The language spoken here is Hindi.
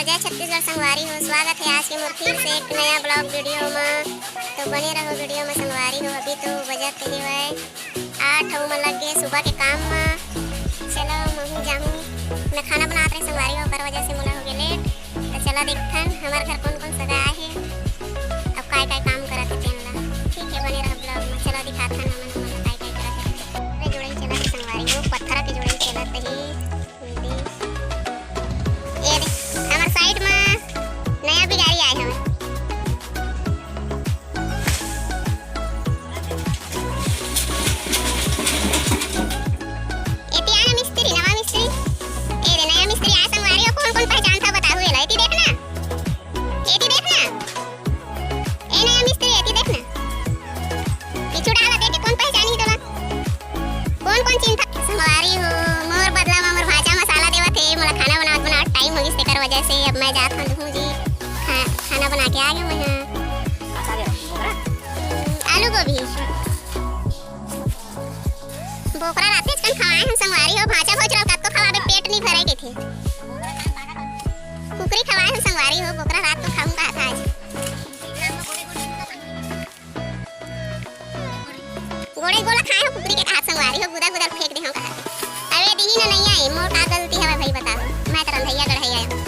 जय छत्तीसगढ़ संगवारी हो। स्वागत है आज के मोर फिर से एक नया ब्लॉग वीडियो में। तो बने रहो वीडियो में संगवारी हो। अभी तो बजत के है 8 हो में लग गए सुबह के काम में। चलो मैं जाऊँ मैं खाना बनाते रहे संगवारी हो, कर वजह से मोला हो गए लेट। तो चला देखथन हमारे घर कौन कौन सगा है, अब काय काय काम करत है तेन ला। ठीक है बने रहो ब्लॉग में। चलो दिखाथन हमन काय काय करत है। अरे जोड़े चलत संगवारी हो, पत्थर के जोड़े चलत है। ये देख हमारे साइड में नया भी गाड़ी आए हमें। वजह से अब मैं जाता हूँ जी खाना बना के आ गया मैं। आलू गोभी बोकरा रात में खवाए हम संगवारी हो। भाजा भोज रहा कब को खवाबे पेट नहीं भरे के थे। कुकरी खवाए हम संगवारी हो, बोकरा रात को खाऊं कहा था आज। गोड़े गोला खाए हो कुकरी के हाथ संगवारी हो, गुदा गुदा फेंक दे हम कहा। अरे दी ना नहीं आई मोर का गलती है भाई बताओ। मैं तो रंधैया गढ़ैया